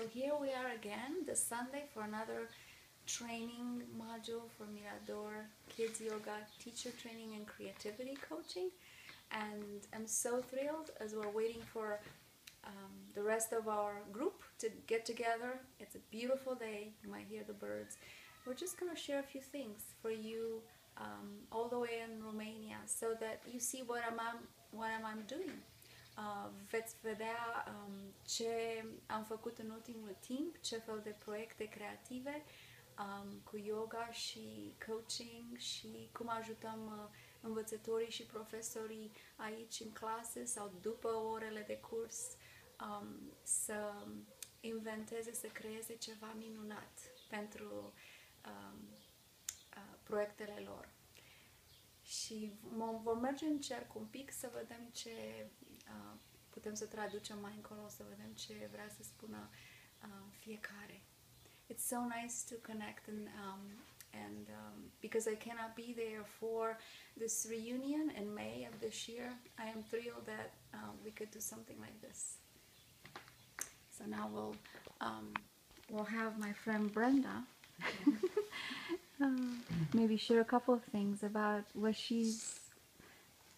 So here we are again this Sunday for another training module for Mirador Kids Yoga Teacher Training and Creativity Coaching. And I'm so thrilled as we're waiting for the rest of our group to get together. It's a beautiful day. You might hear the birds. We're just going to share a few things for you all the way in Romania so that you see what am doing. Veți vedea ce am făcut în ultimul timp, ce fel de proiecte creative cu yoga și coaching și cum ajutăm învățătorii și profesorii aici în clase sau după orele de curs să inventeze, să creeze ceva minunat pentru proiectele lor. Și vom merge în cerc un pic să vedem ce putem să traducem mai încolo, să vedem ce vrea să spună fiecare. It's so nice to connect and because I cannot be there for this reunion in May of this year, I am thrilled that we could do something like this. So now we'll have my friend Brenda maybe share a couple of things about what she's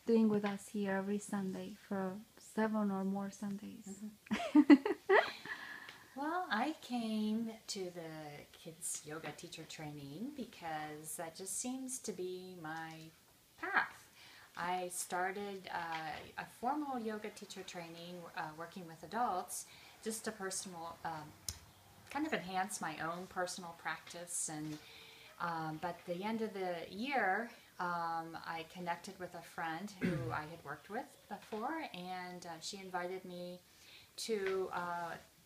doing with us here every Sunday for 7 or more Sundays. Mm-hmm. Well, I came to the kids yoga teacher training because that just seems to be my path. I started a formal yoga teacher training working with adults just to personal, kind of enhance my own personal practice. And but at the end of the year, I connected with a friend who I had worked with before, and she invited me to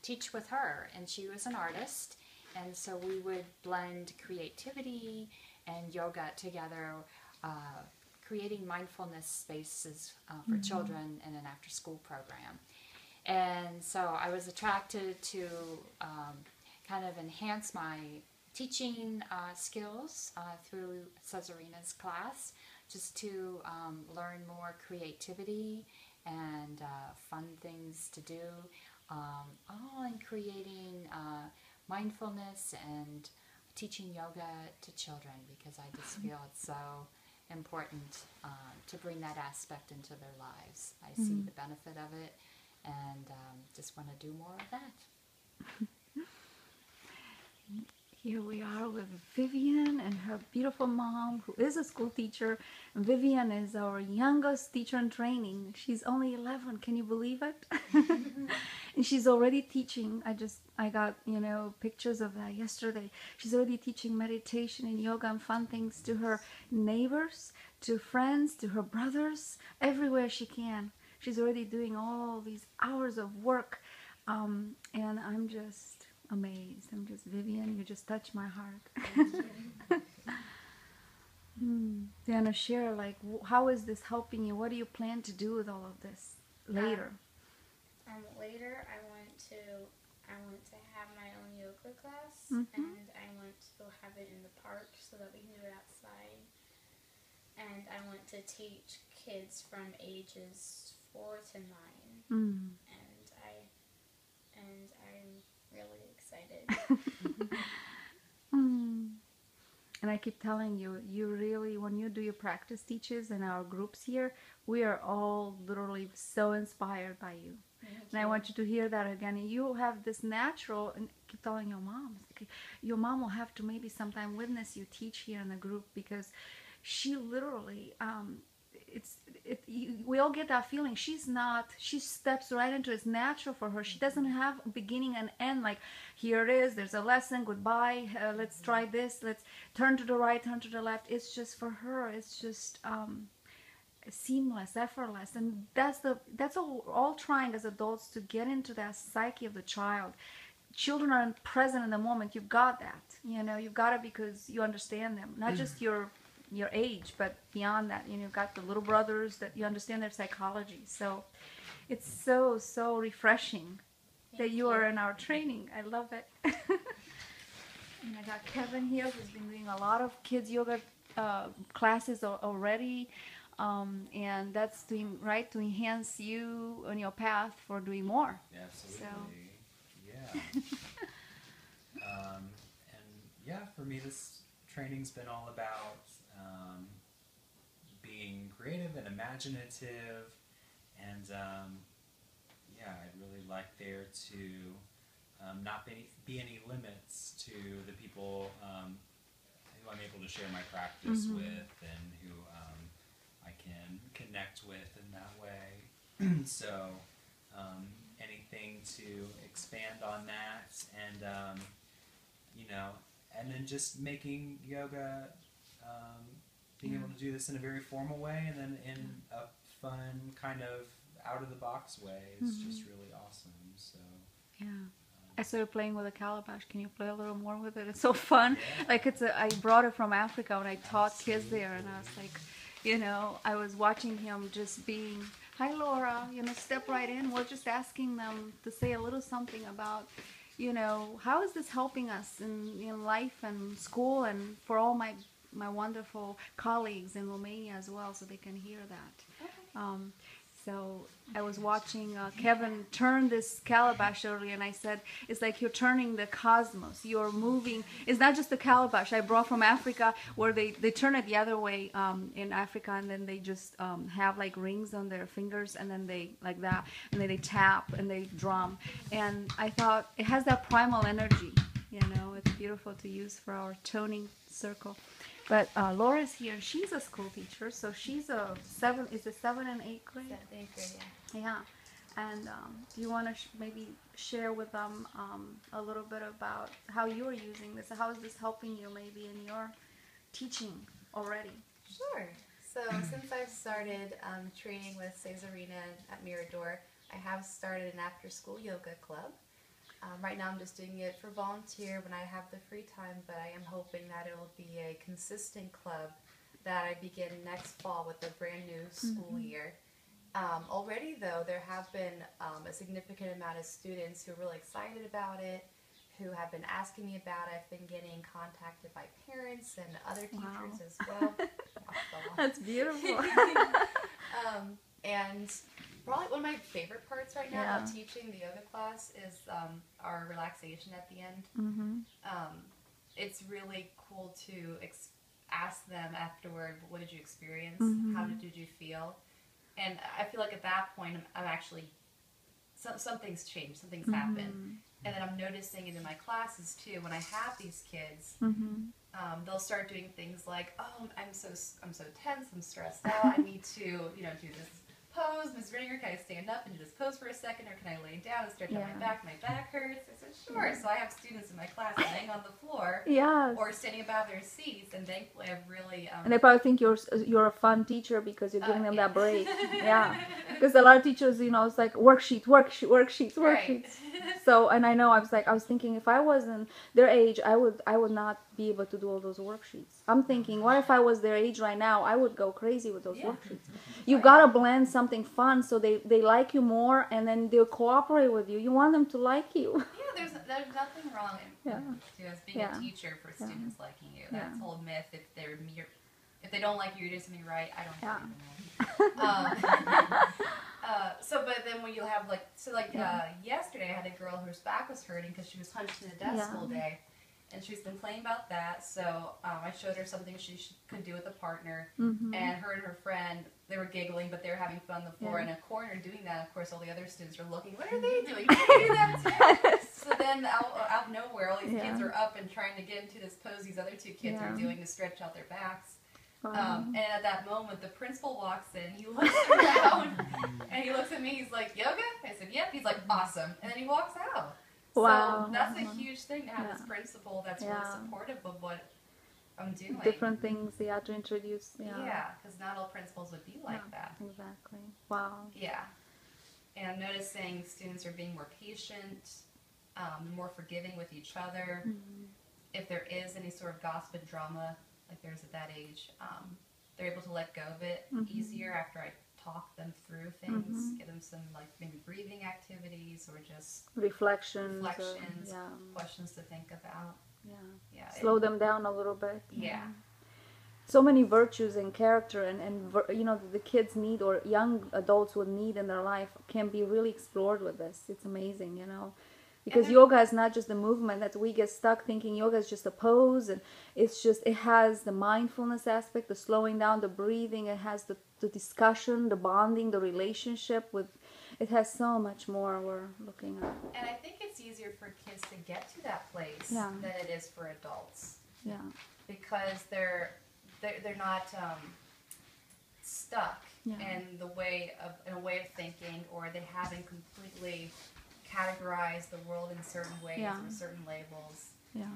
teach with her, and she was an artist, and so we would blend creativity and yoga together, creating mindfulness spaces for children in an after-school program. And so I was attracted to kind of enhance my teaching skills through Cesarina's class, just to learn more creativity and fun things to do, all in creating mindfulness and teaching yoga to children, because I just feel it's so important to bring that aspect into their lives. I see the benefit of it, and just want to do more of that. Here we are with Vivian and her beautiful mom, who is a school teacher. And Vivian is our youngest teacher in training. She's only 11. Can you believe it? And she's already teaching. I got, pictures of that yesterday. She's already teaching meditation and yoga and fun things to her neighbors, to friends, to her brothers, everywhere she can. She's already doing all these hours of work. And I'm just amazed. Vivian, you just touched my heart. Diana, share, how is this helping you? What do you plan to do with all of this later? Later, I want to have my own yoga class, and I want to have it in the park so that we can do it outside. And I want to teach kids from ages 4 to 9. And I'm really excited. And I keep telling you, you really, when you do your practice teaches in our groups here, we are all literally so inspired by you. And I want you to hear that again. You have this natural, and keep telling your mom, your mom will have to maybe sometime witness you teach here in the group, because she literally, we all get that feeling. She steps right into it. It's natural for her. She doesn't have a beginning and end, like, here it is, there's a lesson, goodbye, let's try this, let's turn to the right, turn to the left. It's just, for her, it's just seamless, effortless. And that's what we're all trying as adults, to get into that psyche of the child. Children are present in the moment. You've got that. You've got it because you understand them, not just your age, but beyond that. You've got the little brothers that you understand their psychology. So it's so refreshing that you are in our training. I love it. And I got Kevin here, who's been doing a lot of kids yoga classes already, and that's doing right to enhance you on your path for doing more. Absolutely. So. Yeah. yeah. And yeah, for me, this training's been all about being creative and imaginative, and yeah, I'd really like there to not be any limits to the people who I'm able to share my practice with, and who I can connect with in that way. So anything to expand on that, and you know, and then just making yoga, being able to do this in a very formal way, and then in a fun kind of out of the box way is just really awesome. So Yeah. I started playing with a calabash. Can you play a little more with it? It's so fun. Yeah. Like I brought it from Africa when I taught kids there, and I was like, you know, I was watching him just being, hi Laura, you know, step right in. We're just asking them to say a little something about, you know, how is this helping us in life and school, and for all my wonderful colleagues in Romania as well, so they can hear that. So I was watching Kevin turn this calabash earlier, and I said, it's like you're turning the cosmos. You're moving. It's not just the calabash I brought from Africa, where they turn it the other way in Africa, and then they just have like rings on their fingers, and then they like that, and then they tap and they drum. And I thought it has that primal energy. You know, it's beautiful to use for our toning circle. But Laura's here. She's a school teacher, so she's a 7 and 8th grade? 7th, 8th grade, yeah. Yeah. And do you want to maybe share with them a little bit about how you're using this? How is this helping you maybe in your teaching already? Sure. So since I've started training with Cesarina at Mirador, I have started an after-school yoga club. Right now I'm just doing it for volunteer when I have the free time, but I am hoping that it will be a consistent club that I begin next fall with a brand new school year. Already though, there have been a significant amount of students who are really excited about it, who have been asking me about it. I've been getting contacted by parents and other teachers as well. That's beautiful. And probably one of my favorite parts right now of teaching the yoga class is our relaxation at the end. It's really cool to ask them afterward, what did you experience? How did you feel? And I feel like at that point, I'm actually, something's changed, something's happened. And then I'm noticing it in my classes too. When I have these kids, they'll start doing things like, oh, I'm so tense, I'm stressed out, I need to, you know, do this pose. Ms. Ringer, can I stand up and do this pose for a second, or can I lay down and stretch out my back hurts? I said, sure. So I have students in my class laying on the floor or standing above their seats, and thankfully I've really... and they probably think you're a fun teacher because you're giving them that break. Because a lot of teachers, you know, it's like worksheets. Right. So, and I know I was thinking if I wasn't their age, I would not be able to do all those worksheets. I'm thinking, what if I was their age right now? I would go crazy with those worksheets. You gotta blend something fun so they like you more, and then they'll cooperate with you. You want them to like you. Yeah, there's nothing wrong as being a teacher for students liking you. That's a whole myth. If they don't like you, you're doing something right. I don't believe in that. But then when you have yesterday I had a girl whose back was hurting because she was hunched in a desk all day, and she's complaining about that. So I showed her something she could do with a partner, and her and her friend, they were giggling, but they were having fun on the floor in a corner doing that. Of course, all the other students are looking. What are they doing? Can they do that too? So then out of nowhere, all these kids are up and trying to get into this pose these other two kids are doing to stretch out their backs. And at that moment, the principal walks in. He looks around, and he looks at me. He's like, yoga? I said, yep. He's like, awesome. And then he walks out. Wow. So that's a huge thing to have this principal that's really supportive of what I'm doing. Different things they have to introduce. Yeah, because not all principals would be like that. Exactly. Wow. Yeah. And I'm noticing students are being more patient, more forgiving with each other. If there is any sort of gossip and drama, like there's at that age, they're able to let go of it easier after I talk them through things, give them some like maybe breathing activities or just reflections, questions to think about. Slow them down a little bit. so many virtues and character and you know, the kids need or young adults would need in their life can be really explored with this. It's amazing, you know. because yoga is not just the movement that we get stuck thinking yoga is just a pose, and it's just, it has the mindfulness aspect, the slowing down, the breathing, it has the discussion, the bonding, the relationship with, it has so much more we're looking at. And I think it's easier for kids to get to that place Yeah. than it is for adults, Yeah, because they're not stuck Yeah. in a way of thinking, or they haven't completely categorized the world in certain ways Yeah. or certain labels. yeah,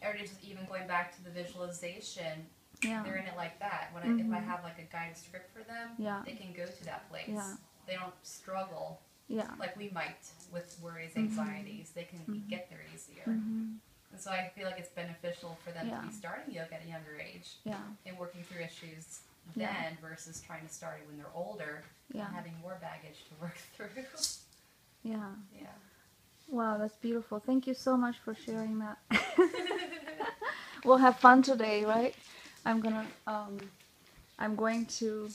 Or just even going back to the visualization, yeah, they're in it like that. When if I have like a guided script for them, Yeah. they can go to that place. Yeah. They don't struggle yeah, like we might with worries, anxieties. They can get there easier. Mhm. And so I feel like it's beneficial for them Yeah. to be starting yoga at a younger age yeah, and working through issues Yeah. then versus trying to start it when they're older Yeah. and having more baggage to work through. yeah. Yeah. Wow, that's beautiful. Thank you so much for sharing that. We'll have fun today, right? I'm going to